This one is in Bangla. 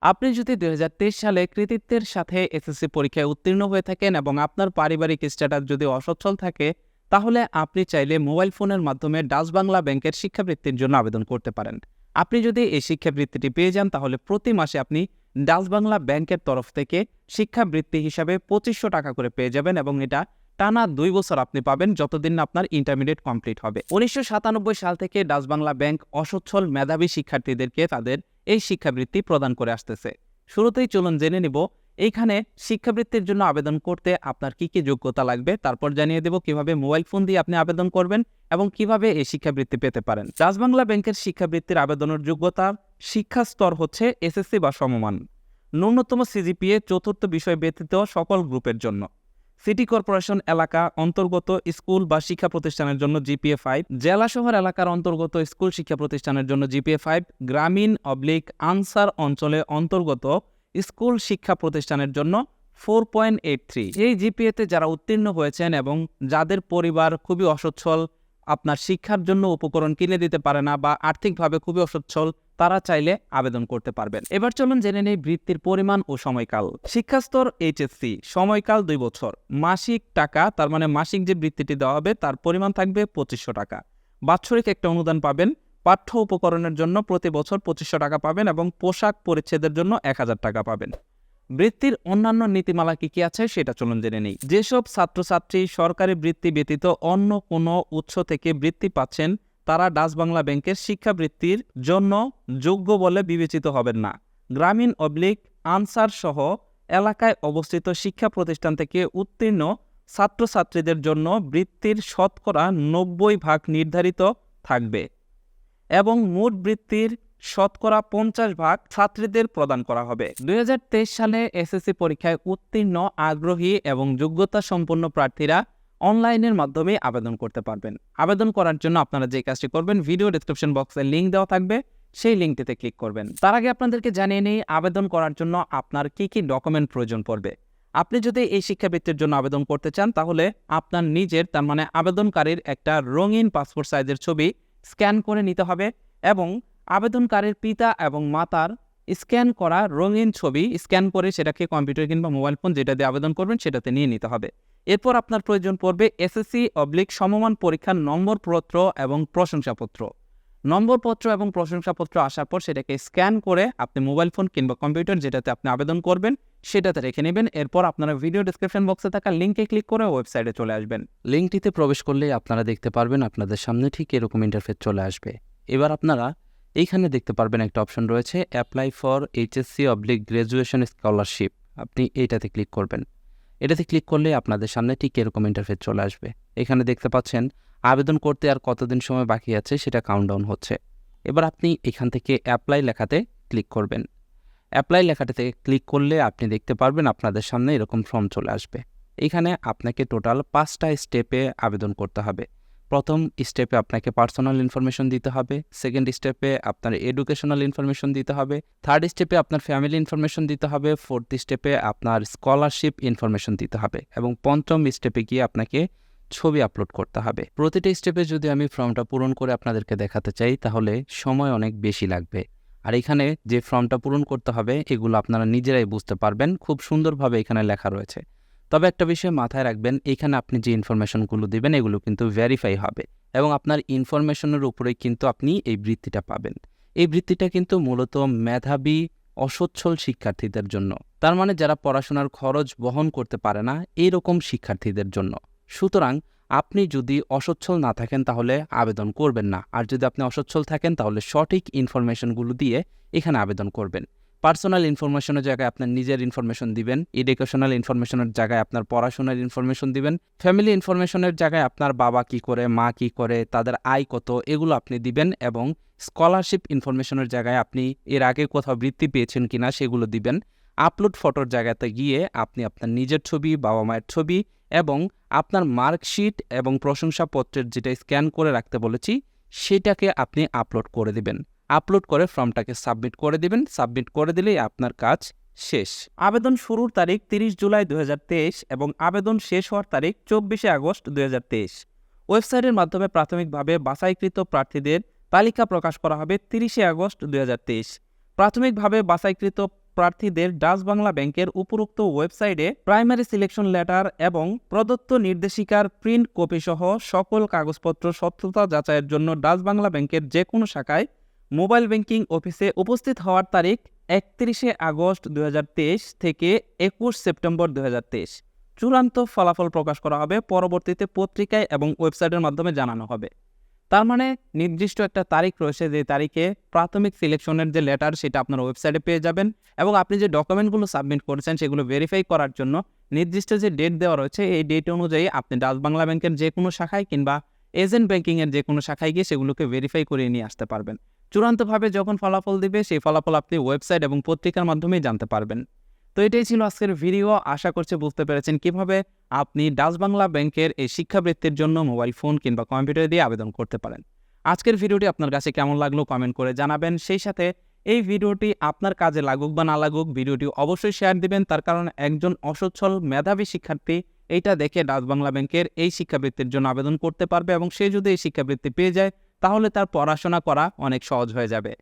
আপনি যদি 2023 সালে কৃতিত্বের সাথে এসএসসি পরীক্ষায় উত্তীর্ণ হয়ে থাকেন এবং আপনার পারিবারিক স্ট্যাটাস যদি অসচ্ছল থাকে, তাহলে আপনি চাইলে মোবাইল ফোনের মাধ্যমে ডাচ বাংলা ব্যাংকের শিক্ষাবৃত্তির জন্য আবেদন করতে পারেন। আপনি যদি এই শিক্ষাবৃত্তিটি পেয়ে যান, তাহলে প্রতি মাসে আপনি ডাচ বাংলা ব্যাংকের তরফ থেকে শিক্ষাবৃত্তি হিসাবে 2500 টাকা করে পেয়ে যাবেন এবং এটা টানা 2 বছর আপনি পাবেন, যতদিন না আপনার ইন্টারমিডিয়েট কমপ্লিট হবে। 1997 সাল থেকে ডাচ বাংলা ব্যাংক অসচ্ছল মেধাবী শিক্ষার্থীদেরকে তাদের এই শিক্ষাবৃত্তি প্রদান করে আসতেছে। শুরুতেই চলুন জেনে নিব এইখানে শিক্ষাবৃত্তির জন্য আবেদন করতে আপনার কি কি যোগ্যতা লাগবে, তারপর জানিয়ে দেব কিভাবে মোবাইল ফোন দিয়ে আপনি আবেদন করবেন এবং কিভাবে এই শিক্ষাবৃত্তি পেতে পারেন। ডাচ বাংলা ব্যাংকের শিক্ষাবৃত্তির আবেদনের যোগ্যতার শিক্ষা স্তর হচ্ছে এসএসসি বা সমমান। ন্যূনতম সিজিপিএ চতুর্থ বিষয় ব্যতীত সকল গ্রুপের জন্য। সিটি কর্পোরেশন এলাকা অন্তর্গত স্কুল বা শিক্ষা প্রতিষ্ঠানের জন্য জিপিএ 5, জেলা শহর এলাকার অন্তর্গত স্কুল শিক্ষা প্রতিষ্ঠানের জন্য জিপিএ 5, গ্রামীণ/আনসার অঞ্চলে অন্তর্গত স্কুল শিক্ষা প্রতিষ্ঠানের জন্য 4.83। এই জিপিএতে যারা উত্তীর্ণ হয়েছেন এবং যাদের পরিবার খুবই অসচ্ছল, আপনার শিক্ষার জন্য উপকরণ কিনে দিতে পারে না বা আর্থিকভাবে খুবই অসচ্ছল, তারা চাইলে আবেদন করতে পারবেন। এবার চলুন জেনে নেই বৃত্তির পরিমাণ ও সময়কাল। শিক্ষাস্তর এইচএসসি, সময়কাল 2 বছর, মাসিক টাকা তার মানে মাসিক যে বৃত্তিটি দেওয়া হবে তার পরিমাণ থাকবে 2500 টাকা। বাৎসরিক একটা অনুদান পাবেন। পাঠ্য উপকরণের জন্য প্রতি বছর 2500 টাকা পাবেন এবং পোশাক পরিচ্ছেদের জন্য 1000 টাকা পাবেন। বৃত্তির অন্যান্য নীতিমালা কি কি আছে সেটা চলুন জেনে নেই। যেসব ছাত্রছাত্রী সরকারি বৃত্তি ব্যতীত অন্য কোনো উৎস থেকে বৃত্তি পাচ্ছেন, তারা ডাচ বাংলা ব্যাংকের শিক্ষাবৃত্তির জন্য যোগ্য বলে বিবেচিত হবেন না। গ্রামীণ/আনসার সহ এলাকায় অবস্থিত শিক্ষা প্রতিষ্ঠান থেকে উত্তীর্ণ ছাত্রছাত্রীদের জন্য বৃত্তির শতকরা 90% নির্ধারিত থাকবে এবং মোট বৃত্তির শতকরা 50% ছাত্রীদের প্রদান করা হবে। 2023 সালে এসএসসি পরীক্ষায় উত্তীর্ণ আগ্রহী এবং যোগ্যতা সম্পন্ন প্রার্থীরা অনলাইনের মাধ্যমে আবেদন করতে পারবেন। আবেদন করার জন্য আপনারা যে কাজটি করবেন, ভিডিও ডেসক্রিপশন বক্সে লিঙ্ক দেওয়া থাকবে, সেই লিঙ্কটিতে ক্লিক করবেন। তার আগে আপনাদেরকে জানিয়ে নেই আবেদন করার জন্য আপনার কি কি ডকুমেন্ট প্রয়োজন পড়বে। আপনি যদি এই শিক্ষাবৃত্তির জন্য আবেদন করতে চান, তাহলে আপনার নিজের তার মানে আবেদনকারীর একটা রঙিন পাসপোর্ট সাইজের ছবি স্ক্যান করে নিতে হবে এবং আবেদনকারীর পিতা এবং মাতার স্ক্যান করা রঙিন ছবি স্ক্যান করে সেটাকে কম্পিউটার কিংবা মোবাইল ফোন যেটা দিয়ে আবেদন করবেন সেটাতে নিয়ে নিতে হবে। এরপর আপনার প্রয়োজন পড়বে এসএসসি/সমমান পরীক্ষার নম্বরপত্র এবং প্রশংসাপত্র। নম্বরপত্র এবং প্রশংসাপত্র আসার পর সেটাকে স্ক্যান করে আপনি মোবাইল ফোন কিংবা কম্পিউটার যেটাতে আপনি আবেদন করবেন সেটাতে রেখে নেবেন। এরপর আপনারা ভিডিও ডেসক্রিপশন বক্সে থাকা লিঙ্কে ক্লিক করে ওয়েবসাইটে চলে আসবেন। লিঙ্কটিতে প্রবেশ করলে আপনারা দেখতে পারবেন আপনাদের সামনে ঠিক এরকম ইন্টারফেস চলে আসবে। এবার আপনারা এইখানে দেখতে পারবেন একটা অপশন রয়েছে অ্যাপ্লাই ফর এইচএসসি/গ্র্যাজুয়েশন স্কলারশিপ। আপনি এইটাতে ক্লিক করবেন। এটাতে ক্লিক করলে আপনাদের সামনে ঠিক এরকম ইন্টারফেস চলে আসবে। এখানে দেখতে পাচ্ছেন আবেদন করতে আর কতদিন সময় বাকি আছে সেটা কাউন্টডাউন হচ্ছে। এবার আপনি এখান থেকে অ্যাপ্লাই লেখাতে ক্লিক করবেন। অ্যাপ্লাই লেখাটাতে ক্লিক করলে আপনি দেখতে পারবেন আপনাদের সামনে এরকম ফর্ম চলে আসবে। এখানে আপনাকে টোটাল 5টা স্টেপে আবেদন করতে হবে। প্রথম স্টেপে আপনাকে পার্সোনাল ইনফরমেশন দিতে হবে, সেকেন্ড স্টেপে আপনার এডুকেশনাল ইনফরমেশন দিতে হবে, থার্ড স্টেপে আপনার ফ্যামিলি ইনফরমেশন দিতে হবে, ফোর্থ স্টেপে আপনার স্কলারশিপ ইনফরমেশন দিতে হবে এবং পঞ্চম স্টেপে গিয়ে আপনাকে ছবি আপলোড করতে হবে। প্রতিটা স্টেপে যদি আমি ফর্মটা পূরণ করে আপনাদেরকে দেখাতে চাই তাহলে সময় অনেক বেশি লাগবে। আর এখানে যে ফর্মটা পূরণ করতে হবে এগুলো আপনারা নিজেরাই বুঝতে পারবেন, খুব সুন্দরভাবে এখানে লেখা রয়েছে। তবে একটা বিষয় মাথায় রাখবেন, এইখানে আপনি যে ইনফরমেশনগুলো দিবেন এগুলো কিন্তু ভেরিফাই হবে এবং আপনার ইনফরমেশনের উপরেই কিন্তু আপনি এই বৃত্তিটা পাবেন। এই বৃত্তিটা কিন্তু মূলত মেধাবী অসচ্ছল শিক্ষার্থীদের জন্য, তার মানে যারা পড়াশোনার খরচ বহন করতে পারে না এইরকম শিক্ষার্থীদের জন্য। সুতরাং আপনি যদি অসচ্ছল না থাকেন তাহলে আবেদন করবেন না, আর যদি আপনি অসচ্ছল থাকেন তাহলে সঠিক ইনফরমেশনগুলো দিয়ে এখানে আবেদন করবেন। পার্সোনাল ইনফরমেশনের জায়গায় আপনার নিজের ইনফরমেশন দিবেন, এডুকেশনাল ইনফরমেশনের জায়গায় আপনার পড়াশোনার ইনফরমেশন দিবেন, ফ্যামিলি ইনফরমেশনের জায়গায় আপনার বাবা কি করে, মা কি করে, তাদের আয় কত, এগুলো আপনি দিবেন এবং স্কলারশিপ ইনফরমেশনের জায়গায় আপনি এর আগে কোথাও বৃত্তি পেয়েছেন কিনা সেগুলো দিবেন। আপলোড ফটোর জায়গাতে গিয়ে আপনি আপনার নিজের ছবি, বাবা মায়ের ছবি এবং আপনার মার্কশিট এবং প্রশংসাপত্রের যেটা স্ক্যান করে রাখতে বলেছি সেটাকে আপনি আপলোড করে দিবেন। আপলোড করে ফর্মটাকে সাবমিট করে দিবেন। সাবমিট করে দিলেই আপনার কাজ শেষ। আবেদন শুরুর তারিখ 30 জুলাই 2023 এবং আবেদন শেষ হওয়ার তারিখ 24 আগস্ট 2023। ওয়েবসাইটের মাধ্যমে প্রাথমিকভাবে বাছাইকৃত প্রার্থীদের তালিকা প্রকাশ করা হবে 30 আগস্ট 2023। প্রাথমিকভাবে বাছাইকৃত প্রার্থীদের ডাচ বাংলা ব্যাংকের উপরোক্ত ওয়েবসাইটে প্রাইমারি সিলেকশন লেটার এবং প্রদত্ত নির্দেশিকার প্রিন্ট কপি সহ সকল কাগজপত্র সত্যতা যাচাইয়ের জন্য ডাচ বাংলা ব্যাংকের যে কোনো শাখায় মোবাইল ব্যাংকিং অফিসে উপস্থিত হওয়ার তারিখ 31 আগস্ট 2023 থেকে 21 সেপ্টেম্বর 2023। চূড়ান্ত ফলাফল প্রকাশ করা হবে, পরবর্তীতে পত্রিকায় এবং ওয়েবসাইটের মাধ্যমে জানানো হবে। তার মানে নির্দিষ্ট একটা তারিখ রয়েছে, যে তারিখে প্রাথমিক সিলেকশনের যে লেটার সেটা আপনার ওয়েবসাইটে পেয়ে যাবেন, এবং আপনি যে ডকুমেন্টগুলো সাবমিট করেছেন সেগুলো ভেরিফাই করার জন্য নির্দিষ্ট যে ডেট দেওয়া রয়েছে এই ডেট অনুযায়ী আপনি ডাচ বাংলা ব্যাংকের যে কোনো শাখায় কিংবা এজেন্ট ব্যাংকিংয়ের যে কোনো শাখায় গিয়ে সেগুলোকে ভেরিফাই করে নিয়ে আসতে পারবেন। চূড়ান্তভাবে যখন ফলাফল দিবে সেই ফলাফল আপনি ওয়েবসাইট এবং পত্রিকার মাধ্যমেই জানতে পারবেন। তো এটাই ছিল আজকের ভিডিও। আশা করছি বুঝতে পেরেছেন কিভাবে আপনি ডাচ বাংলা ব্যাংকের এই শিক্ষাবৃত্তির জন্য মোবাইল ফোন কিংবা কম্পিউটার দিয়ে আবেদন করতে পারেন। আজকের ভিডিওটি আপনার কাছে কেমন লাগলো কমেন্ট করে জানাবেন। সেই সাথে এই ভিডিওটি আপনার কাজে লাগুক বা না লাগুক, ভিডিওটি অবশ্যই শেয়ার দিবেন, তার কারণ একজন অসচ্ছল মেধাবী শিক্ষার্থী এইটা দেখে ডাচ বাংলা ব্যাংকের এই শিক্ষাবৃত্তির জন্য আবেদন করতে পারবে, এবং সে যদি এই শিক্ষাবৃত্তি পেয়ে যায় তাহলে তার পড়াশোনা করা অনেক সহজ হয়ে যাবে।